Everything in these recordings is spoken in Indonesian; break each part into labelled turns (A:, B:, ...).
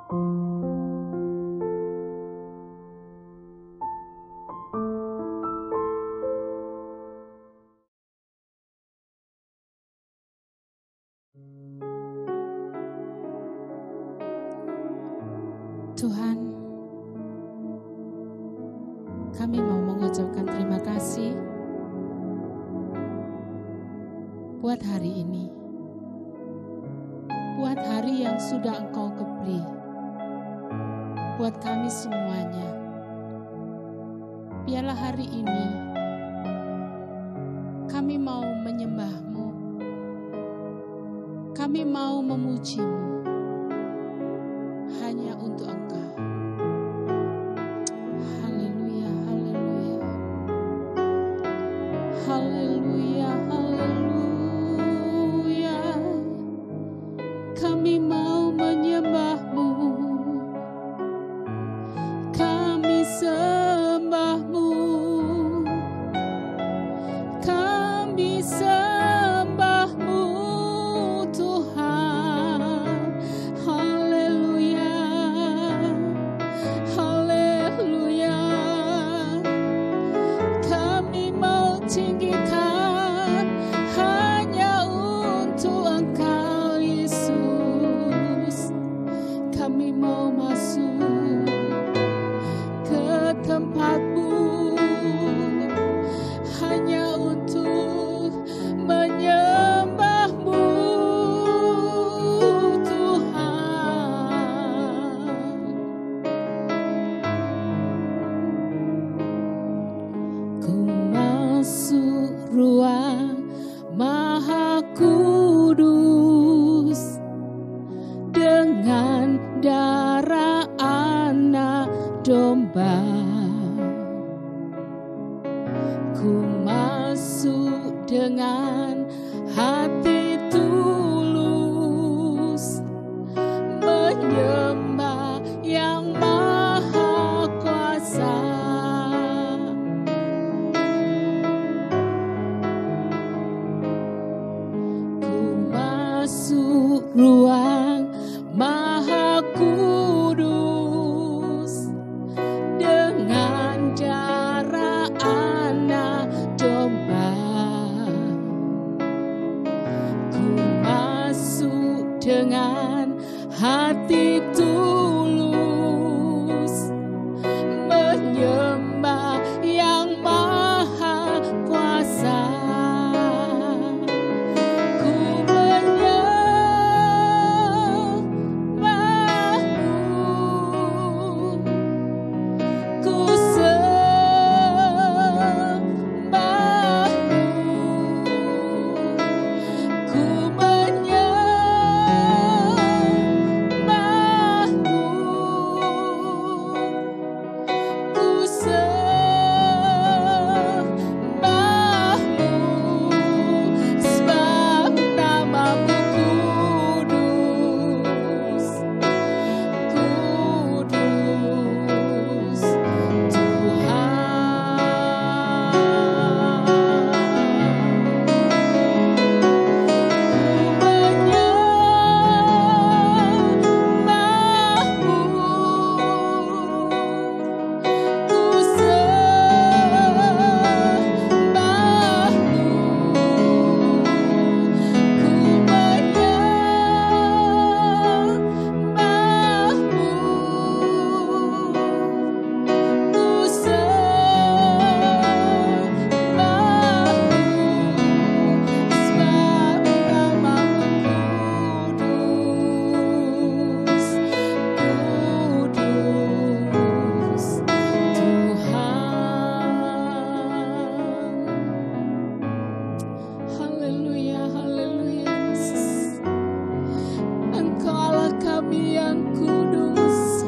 A: Tuhan, kami mau mengucapkan terima kasih buat hari ini, buat hari yang sudah Engkau beri, buat kami semuanya. Biarlah hari ini kami mau menyembah-Mu, kami mau memuji-Mu hanya untuk Engkau. Haleluya, haleluya, haleluya, haleluya. Kami mau menyembah-Mu, kami sembah-Mu, kami sembah-Mu Tuhan. Haleluya, haleluya. Kami mau tinggikan hanya untuk Engkau Yesus. Kami mau masuk ke tempat-Mu hanya untuk menyembah-Mu Tuhan. Ku masuk ruang Maha Kudus dengan darah anak domba. Ku masuk dengan hati tulus, menyembah yang maha kuasa. Ku masuk ruang Maha Kudus dengan darah anak domba. Ku masuk dengan hati tulus, menyembah yang maha kuasa. Ku menyembah-Mu, ku sembah-Mu, ku menyembah-Mu, ku sembah-Mu, sebab nama-Mu kudus, kudus Tuhan. Haleluya, haleluya. Engkaulah kami yang kudus,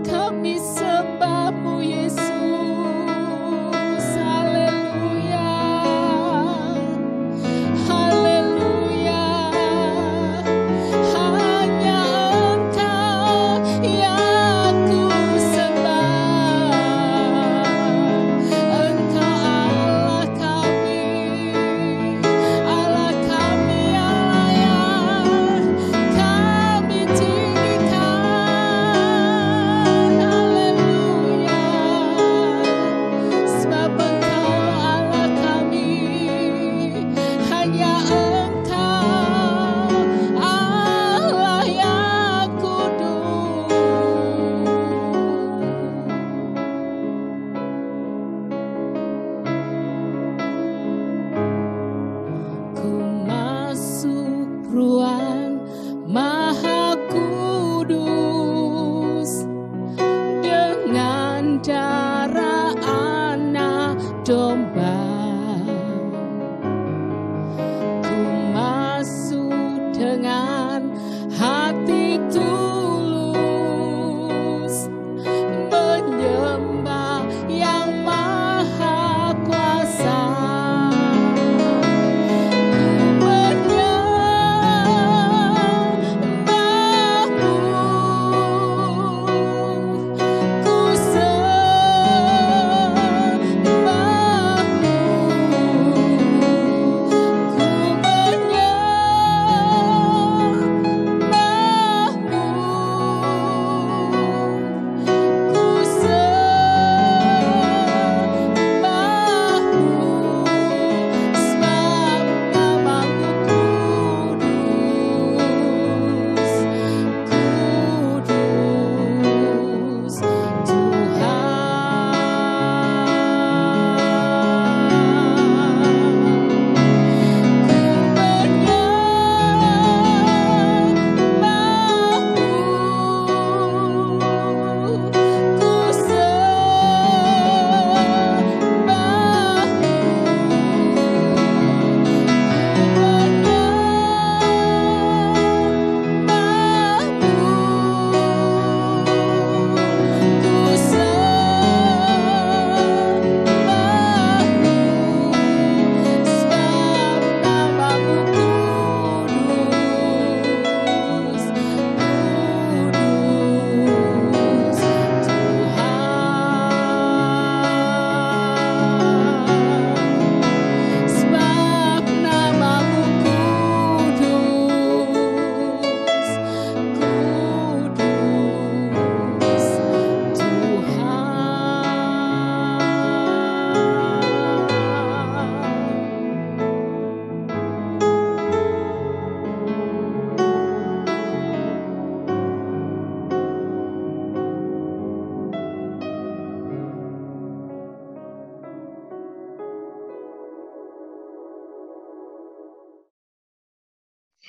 A: kami sembah-Mu Yesus. Haleluya, haleluya. Hanya Engkau yang ku sembah. Engkau Allah kami, Allah kami, Allah yang kami dengan hati tulus menyembah yang maha kuasa.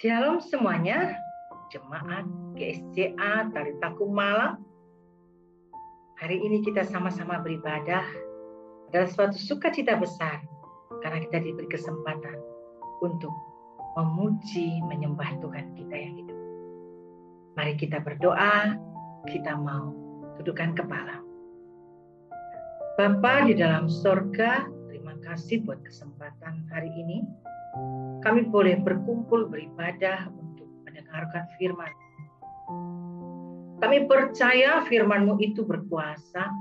B: Shalom semuanya, jemaat GSCA Talitaku Malang. Hari ini kita sama-sama beribadah adalah suatu sukacita besar karena kita diberi kesempatan untuk memuji, menyembah Tuhan kita yang hidup. Mari kita berdoa, kita mau tundukkan kepala. Bapa di dalam sorga, terima kasih buat kesempatan hari ini. Kami boleh berkumpul beribadah untuk mendengarkan firman. Kami percaya firman-Mu itu berkuasa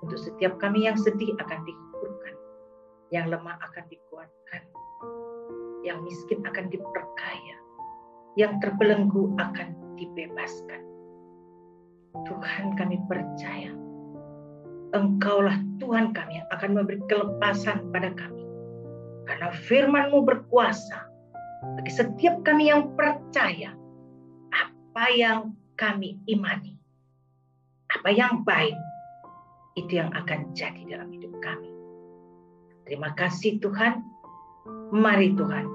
B: untuk setiap kami yang sedih akan dihiburkan, yang lemah akan dikuatkan, yang miskin akan diperkaya, yang terbelenggu akan dibebaskan. Tuhan, kami percaya Engkaulah Tuhan kami yang akan memberi kelepasan pada kami. Karena firman-Mu berkuasa bagi setiap kami yang percaya apa yang kami imani, apa yang baik, itu yang akan jadi dalam hidup kami. Terima kasih Tuhan. Mari Tuhan,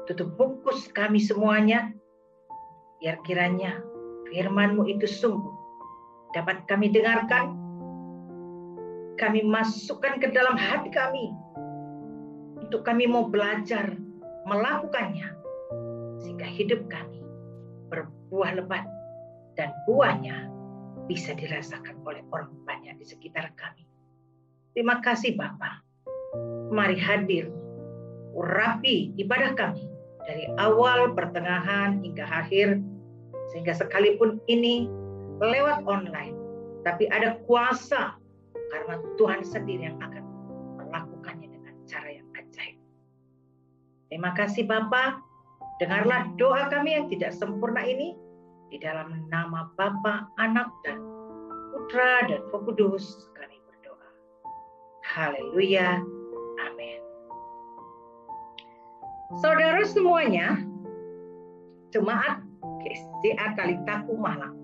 B: tutup bungkus kami semuanya, biar kiranya firman-Mu itu sungguh dapat kami dengarkan, kami masukkan ke dalam hati kami, untuk kami mau belajar melakukannya, sehingga hidup kami berbuah lebat dan buahnya bisa dirasakan oleh orang banyak di sekitar kami. Terima kasih Bapa. Mari hadir, urapi ibadah kami dari awal, pertengahan, hingga akhir, sehingga sekalipun ini lewat online, tapi ada kuasa karena Tuhan sendiri yang akan melakukannya dengan cara yang ajaib. Terima kasih Bapa. Dengarlah doa kami yang tidak sempurna ini di dalam nama Bapa, Anak, dan Putra dan Roh Kudus kami berdoa. Haleluya. Amin. Saudara semuanya, jemaat GSCA Talitaku Malang,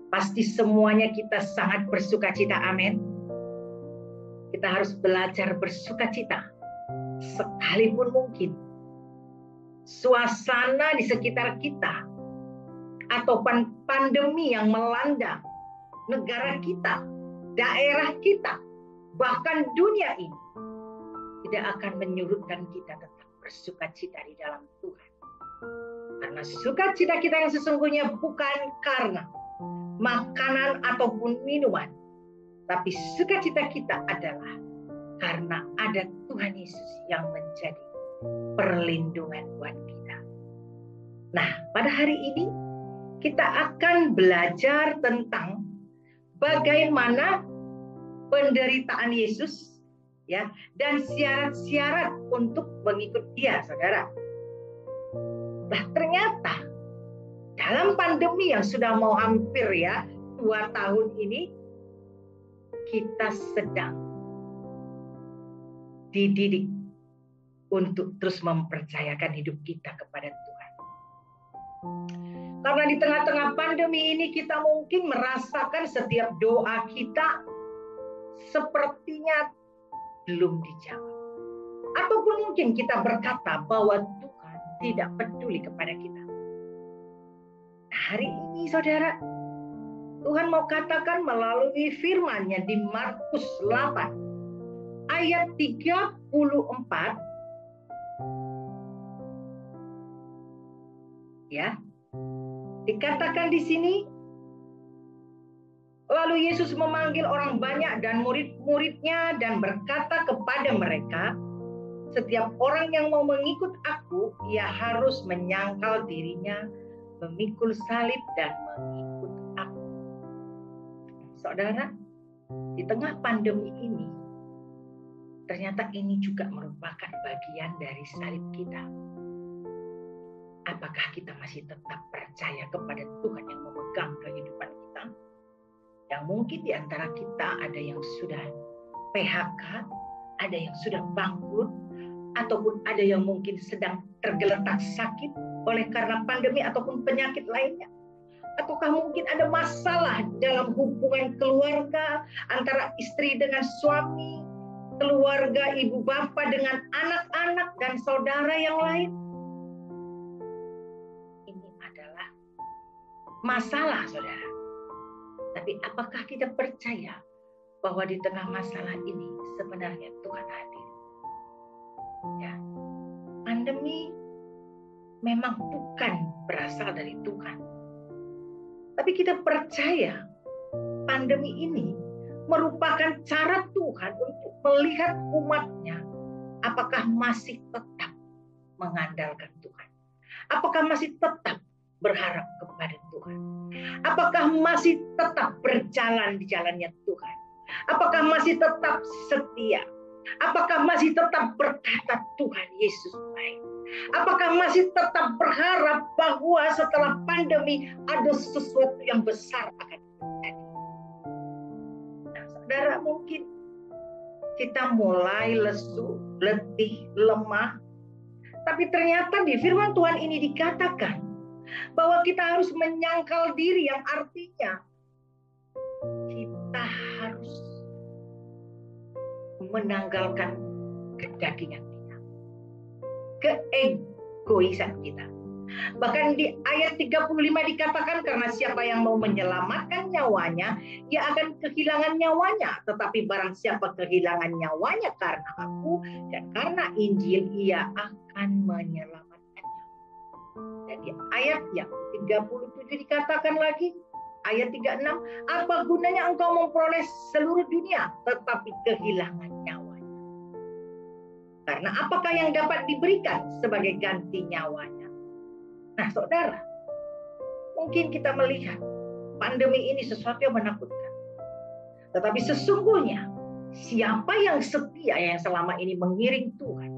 B: pasti semuanya kita sangat bersukacita. Amin. Kita harus belajar bersukacita. Sekalipun mungkin suasana di sekitar kita atau pandemi yang melanda negara kita, daerah kita, bahkan dunia ini tidak akan menyurutkan kita tetap bersukacita di dalam Tuhan. Karena sukacita kita yang sesungguhnya bukan karena makanan ataupun minuman, tapi sukacita kita adalah karena ada Tuhan Yesus yang menjadi perlindungan buat kita. Nah, pada hari ini kita akan belajar tentang bagaimana penderitaan Yesus, ya, dan syarat-syarat untuk mengikut Dia, saudara. Nah, ternyata dalam pandemi yang sudah mau hampir 2 tahun ini, kita sedang dididik untuk terus mempercayakan hidup kita kepada Tuhan. Karena di tengah-tengah pandemi ini kita mungkin merasakan setiap doa kita sepertinya belum dijawab. Ataupun mungkin kita berkata bahwa Tuhan tidak peduli kepada kita. Hari ini saudara, Tuhan mau katakan melalui firman-Nya di Markus 8 ayat 34, ya. Dikatakan di sini, lalu Yesus memanggil orang banyak dan murid-muridnya dan berkata kepada mereka, setiap orang yang mau mengikut aku, ia harus menyangkal dirinya, memikul salib dan mengikut aku. Saudara, di tengah pandemi ini, ternyata ini juga merupakan bagian dari salib kita. Apakah kita masih tetap percaya kepada Tuhan yang memegang kehidupan kita? Yang mungkin di antara kita ada yang sudah PHK, ada yang sudah bangkrut, ataupun ada yang mungkin sedang tergeletak sakit oleh karena pandemi ataupun penyakit lainnya. Ataukah mungkin ada masalah dalam hubungan keluarga antara istri dengan suami, keluarga ibu bapak dengan anak-anak dan saudara yang lain? Ini adalah masalah, saudara. Tapi apakah kita percaya bahwa di tengah masalah ini sebenarnya Tuhan hadir? Ya, pandemi memang bukan berasal dari Tuhan. Tapi kita percaya pandemi ini merupakan cara Tuhan untuk melihat umatnya apakah masih tetap mengandalkan Tuhan. Apakah masih tetap berharap kepada Tuhan. Apakah masih tetap berjalan di jalannya Tuhan. Apakah masih tetap setia. Apakah masih tetap berkata Tuhan Yesus baik. Apakah masih tetap berharap bahwa setelah pandemi ada sesuatu yang besar akan terjadi. Nah, saudara, mungkin kita mulai lesu, letih, lemah. Tapi ternyata di firman Tuhan ini dikatakan bahwa kita harus menyangkal diri, yang artinya kita harus menanggalkan kedagingan kita, keegoisan kita. Bahkan di ayat 35 dikatakan, karena siapa yang mau menyelamatkan nyawanya, ia akan kehilangan nyawanya. Tetapi barang siapa kehilangan nyawanya karena aku dan karena Injil, ia akan menyelamatkannya. Dan di ayat yang 37 dikatakan lagi, ayat 36, apa gunanya engkau memperoleh seluruh dunia tetapi kehilangan nyawanya? Karena apakah yang dapat diberikan sebagai ganti nyawanya? Nah, saudara, mungkin kita melihat pandemi ini sesuatu yang menakutkan. Tetapi sesungguhnya siapa yang setia, yang selama ini mengiring Tuhan,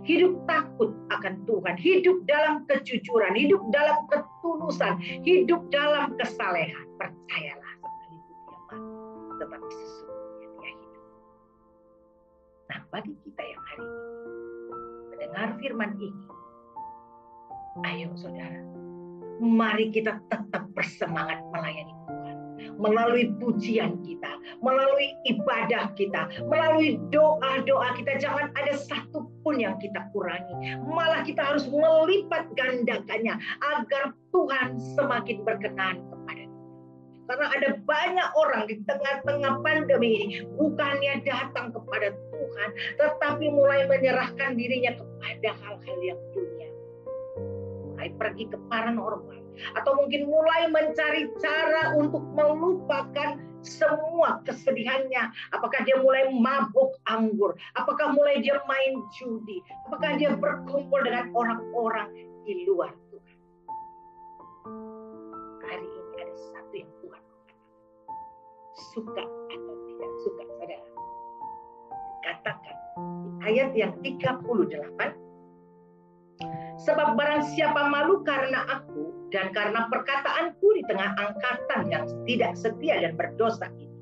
B: hidup takut akan Tuhan, hidup dalam kejujuran, hidup dalam ketulusan, hidup dalam kesalehan, percayalah sekalipun dia mati, tetapi sesungguhnya dia hidup. Nah, bagi kita yang hari ini mendengar firman ini, ayo saudara, mari kita tetap bersemangat melayani Tuhan. Melalui pujian kita, melalui ibadah kita, melalui doa-doa kita, jangan ada satu pun yang kita kurangi. Malah kita harus melipat gandakannya agar Tuhan semakin berkenan kepada kita. Karena ada banyak orang di tengah-tengah pandemi ini bukannya datang kepada Tuhan, tetapi mulai menyerahkan dirinya kepada hal-hal yang dunia. mulai pergi ke paranormal, atau mungkin mulai mencari cara untuk melupakan semua kesedihannya. Apakah dia mulai mabuk anggur? Apakah mulai dia main judi? Apakah dia berkumpul dengan orang-orang di luar Tuhan? Hari ini ada satu yang Tuhan katakan. Suka atau tidak suka, saudara. Katakan di ayat yang 38, sebab barang siapa malu karena aku dan karena perkataanku di tengah angkatan yang tidak setia dan berdosa ini,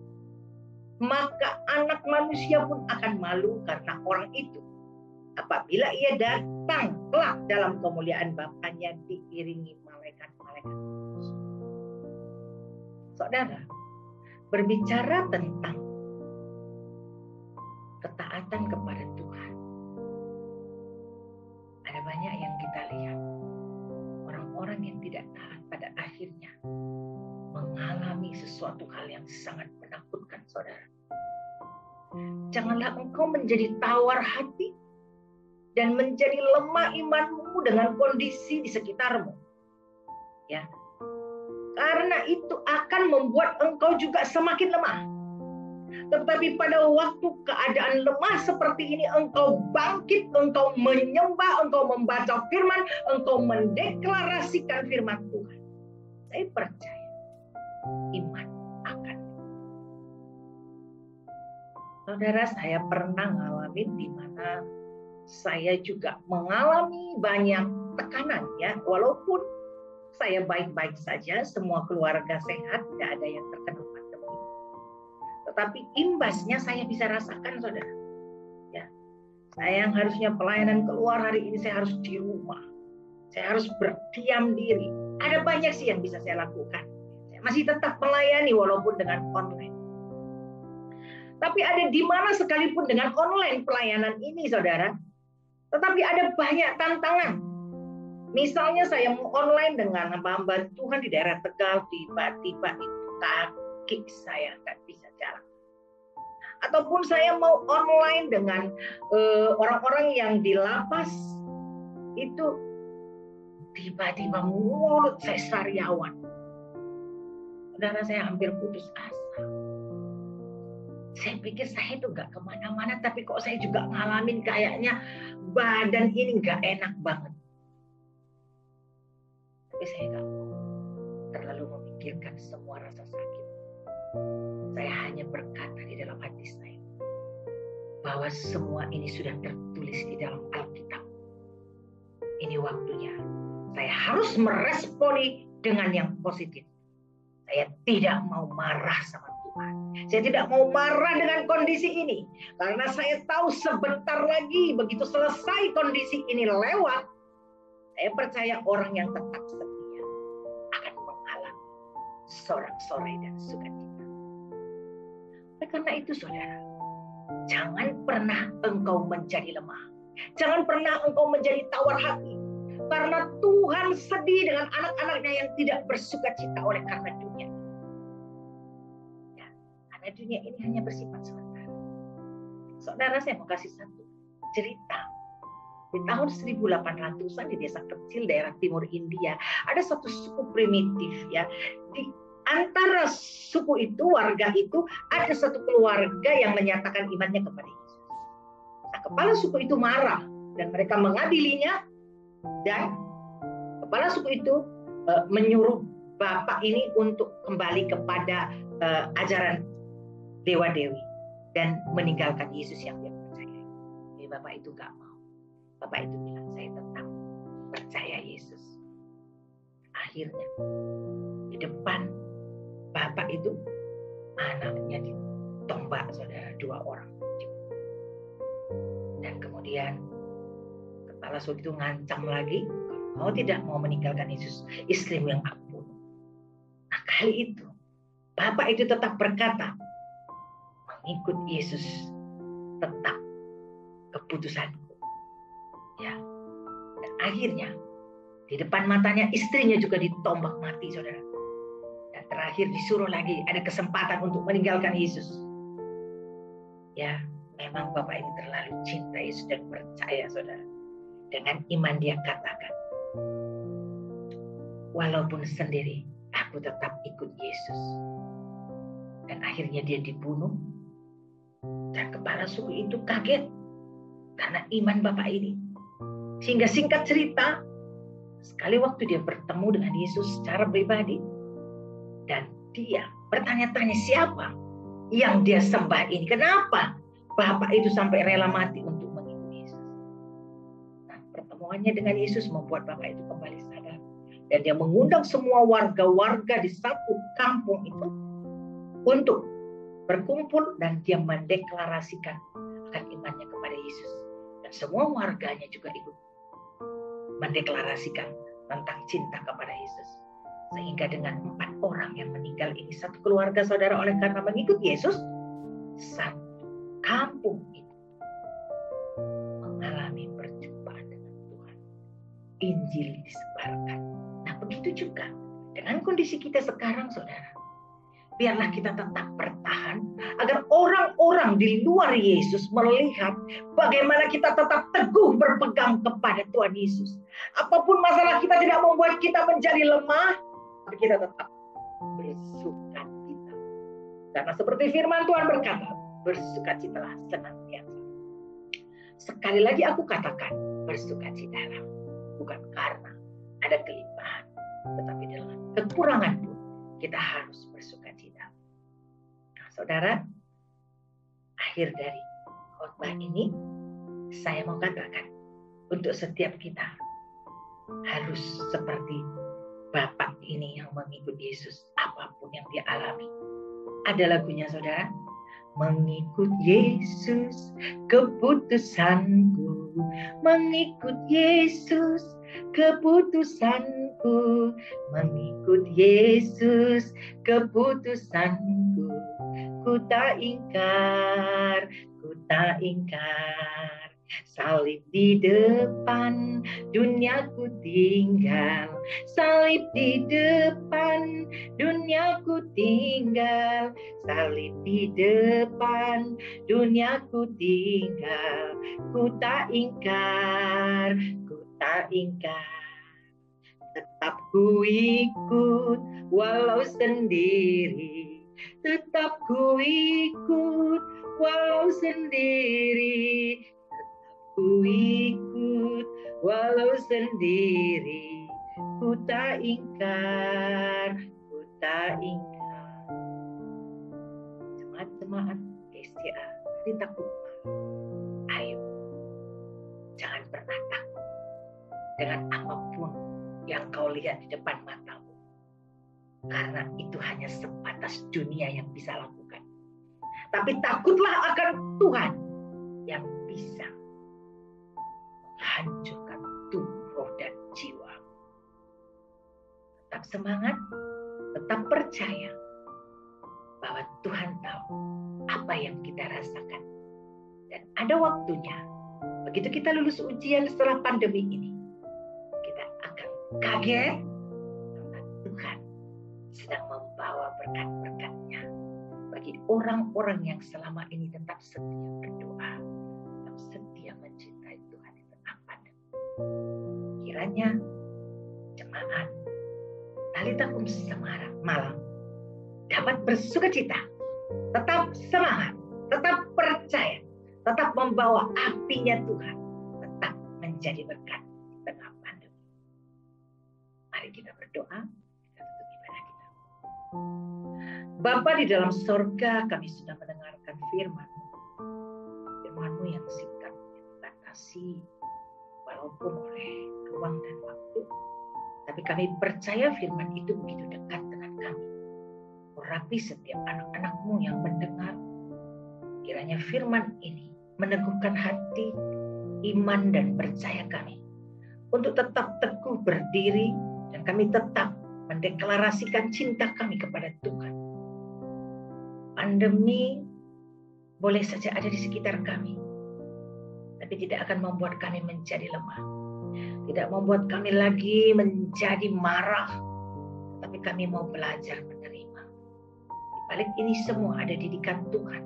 B: maka anak manusia pun akan malu karena orang itu apabila ia datang kelak dalam kemuliaan Bapaknya diiringi malaikat-malaikat. Saudara, berbicara tentang ketaatan kepada Tuhan, ada banyak yang kita lihat. Orang-orang yang tidak taat pada akhirnya mengalami sesuatu hal yang sangat menakutkan, saudara. Janganlah engkau menjadi tawar hati dan menjadi lemah imanmu dengan kondisi di sekitarmu. Ya. Karena itu akan membuat engkau juga semakin lemah. Tetapi pada waktu keadaan lemah seperti ini, engkau bangkit, engkau menyembah, engkau membaca firman, engkau mendeklarasikan firman Tuhan. Saya percaya iman akan. Saudara, saya pernah ngalamin di mana saya juga mengalami banyak tekanan, ya. Walaupun saya baik-baik saja, semua keluarga sehat, tidak ada yang terkena pandemi. Tetapi imbasnya saya bisa rasakan, saudara. Ya, saya yang harusnya pelayanan keluar, hari ini saya harus di rumah. Saya harus berdiam diri. Ada banyak sih yang bisa saya lakukan. Saya masih tetap melayani walaupun dengan online. Tapi ada di mana sekalipun dengan online pelayanan ini, saudara, tetapi ada banyak tantangan. Misalnya saya mau online dengan hamba Tuhan di daerah Tegal, tiba-tiba itu kaki saya nggak bisa jalan. Ataupun saya mau online dengan orang-orang yang di lapas, itu tiba-tiba mulut saya sariawan. Saudara, saya hampir putus asa. Saya pikir saya itu nggak kemana-mana, tapi kok saya juga ngalamin kayaknya badan ini nggak enak banget. Tapi saya nggak mau terlalu memikirkan semua rasa sakit. Saya hanya berkata di dalam hati saya bahwa semua ini sudah tertulis di dalam Alkitab. Ini waktunya saya harus meresponi dengan yang positif. Saya tidak mau marah sama Tuhan. Saya tidak mau marah dengan kondisi ini. Karena saya tahu sebentar lagi begitu selesai kondisi ini lewat, saya percaya orang yang tetap setia akan mengalami sorak-sorai dan sukacita. Oleh karena itu, saudara, jangan pernah engkau menjadi lemah. Jangan pernah engkau menjadi tawar hati. Karena Tuhan sedih dengan anak-anaknya yang tidak bersukacita oleh karena dunia. Ya, karena dunia ini hanya bersifat sementara. Saudara, saya mau kasih satu cerita. Di tahun 1800-an di desa kecil daerah timur India, ada satu suku primitif, ya. Di antara suku itu, warga itu, ada satu keluarga yang menyatakan imannya kepada Yesus. Nah, kepala suku itu marah dan mereka mengadilinya, dan kepala suku itu menyuruh bapak ini untuk kembali kepada ajaran dewa-dewi dan meninggalkan Yesus yang dia percayai. Jadi bapak itu gak mau. Bapak itu bilang, saya tetap percaya Yesus. Akhirnya di depan bapak itu anaknya ditombak, saudara, 2 orang. Dan kemudian kepala suku itu ngancam lagi, kalau tidak mau meninggalkan Yesus, istrimu yang aku bunuh. Nah, kali itu bapak itu tetap berkata, mengikut Yesus tetap keputusanku. Ya. Dan akhirnya di depan matanya istrinya juga ditombak mati, saudara. Dan terakhir disuruh lagi ada kesempatan untuk meninggalkan Yesus. Ya, memang bapak ini terlalu cinta Yesus dan percaya, saudara. Dengan iman dia katakan, walaupun sendiri, aku tetap ikut Yesus. Dan akhirnya dia dibunuh. Dan kepala suku itu kaget karena iman bapak ini. Sehingga singkat cerita, sekali waktu dia bertemu dengan Yesus secara pribadi, dan dia bertanya-tanya siapa yang dia sembah ini. Kenapa bapak itu sampai rela mati untuk mengikuti Yesus. Nah, pertemuannya dengan Yesus membuat bapak itu kembali sadar. Dan dia mengundang semua warga-warga di satu kampung itu untuk berkumpul, dan dia mendeklarasikan akan imannya kepada Yesus. Dan semua warganya juga ikut mendeklarasikan tentang cinta kepada Yesus. Sehingga dengan 4 orang yang meninggal ini, satu keluarga saudara oleh karena mengikut Yesus, satu kampung itu mengalami perjumpaan dengan Tuhan. Injil disebarkan. Nah, begitu juga dengan kondisi kita sekarang saudara. Biarlah kita tetap bertahan agar orang-orang di luar Yesus melihat bagaimana kita tetap teguh berpegang kepada Tuhan Yesus. Apapun masalah kita tidak membuat kita menjadi lemah, tapi kita tetap bersukacita. Karena seperti firman Tuhan berkata, bersukacitalah senantiasa. Sekali lagi aku katakan, bersukacitalah. Bukan karena ada kelimpahan, tetapi dalam kekurangan pun kita harus bersukacita. Nah, saudara, akhir dari khotbah ini saya mau katakan, untuk setiap kita harus seperti bapak ini yang mengikut Yesus apapun yang dia alami. Ada lagunya saudara, mengikut Yesus keputusanku, mengikut Yesus keputusanku, mengikut Yesus keputusanku, ku tak ingkar, ku tak ingkar. Salib di depan, duniaku tinggal. Salib di depan, duniaku tinggal. Salib di depan, duniaku tinggal. Ku tak ingkar, ku tak ingkar. Tetap ku ikut walau sendiri. Tetap ku ikut walau sendiri. Ku ikut walau sendiri, ku tak ingkar, ku tak ingkar. Jemaat-jemaat SCA, mari takut. Ayo, jangan pernah takut dengan apapun yang kau lihat di depan matamu. Karena itu hanya sebatas dunia yang bisa lakukan. Tapi takutlah akan Tuhan yang bisa hancurkan tubuh, roh, dan jiwa. Tetap semangat, tetap percaya bahwa Tuhan tahu apa yang kita rasakan. Dan ada waktunya, begitu kita lulus ujian setelah pandemi ini, kita akan kaget karena Tuhan sedang membawa berkat-berkat-Nya bagi orang-orang yang selama ini tetap setia berdoa, tetap setia mencintai Tuhan di tengah pandemi. Kiranya jemaat Talitakum Semarang malam dapat bersukacita, tetap semangat, tetap percaya, tetap membawa apinya Tuhan, tetap menjadi berkat di tengah pandemi. Mari kita berdoa, kita tutup ibadah kita. Bapa di dalam sorga, kami sudah mendengarkan firman-Mu. Firman-Mu yang singkat, yang dibatasi, walaupun oleh ruang dan waktu. Tapi kami percaya firman itu begitu dekat dengan kami. Urapi setiap anak-anak-Mu yang mendengar. Kiranya firman ini meneguhkan hati, iman, dan percaya kami. Untuk tetap teguh berdiri, dan kami tetap mendeklarasikan cinta kami kepada Tuhan. Pandemi boleh saja ada di sekitar kami, tapi tidak akan membuat kami menjadi lemah. Tidak membuat kami lagi menjadi marah, tapi kami mau belajar menerima. Di balik ini semua ada didikan Tuhan.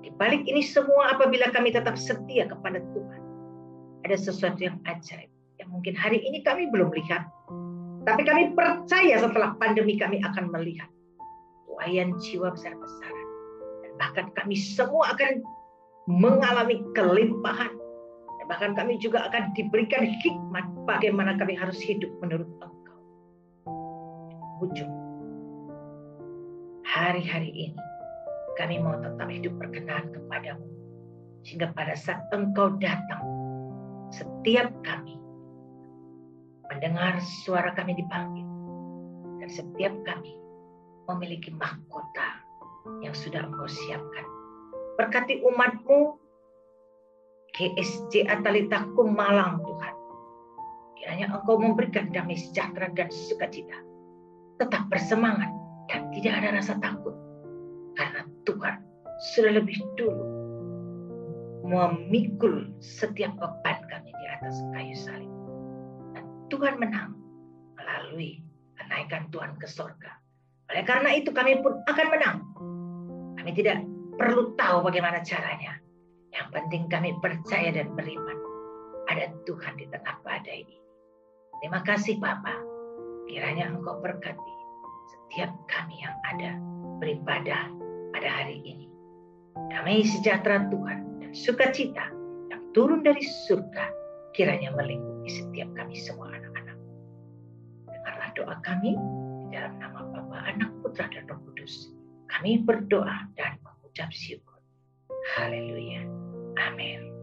B: Di balik ini semua apabila kami tetap setia kepada Tuhan, ada sesuatu yang ajaib yang mungkin hari ini kami belum lihat, Tapi kami percaya setelah pandemi kami akan melihat tuaian jiwa besar-besaran. Dan bahkan kami semua akan mengalami kelimpahan. Dan bahkan kami juga akan diberikan hikmat bagaimana kami harus hidup menurut Engkau. Ujung hari-hari ini kami mau tetap hidup berkenan kepadamu. Sehingga pada saat Engkau datang, setiap kami mendengar suara kami dipanggil. Dan setiap kami memiliki mahkota yang sudah Engkau siapkan. Berkati umat-Mu, GSJ Atalitakum Malang Tuhan. Kiranya Engkau memberikan damai sejahtera dan sukacita. Tetap bersemangat dan tidak ada rasa takut. Karena Tuhan sudah lebih dulu memikul setiap beban kami di atas kayu salib. Dan Tuhan menang melalui kenaikan Tuhan ke sorga. Oleh karena itu kami pun akan menang. Kami tidak perlu tahu bagaimana caranya. Yang penting kami percaya dan beriman. Ada Tuhan di tengah badai ini. Terima kasih Bapa. Kiranya Engkau berkati setiap kami yang ada beribadah pada hari ini. Damai sejahtera Tuhan dan sukacita yang turun dari surga kiranya melingkupi setiap kami semua anak-anak. Dengarlah doa kami di dalam nama Bapa, Anak, Putra, dan Roh Kudus. Kami berdoa dan mengucap syukur. Haleluya. Amin.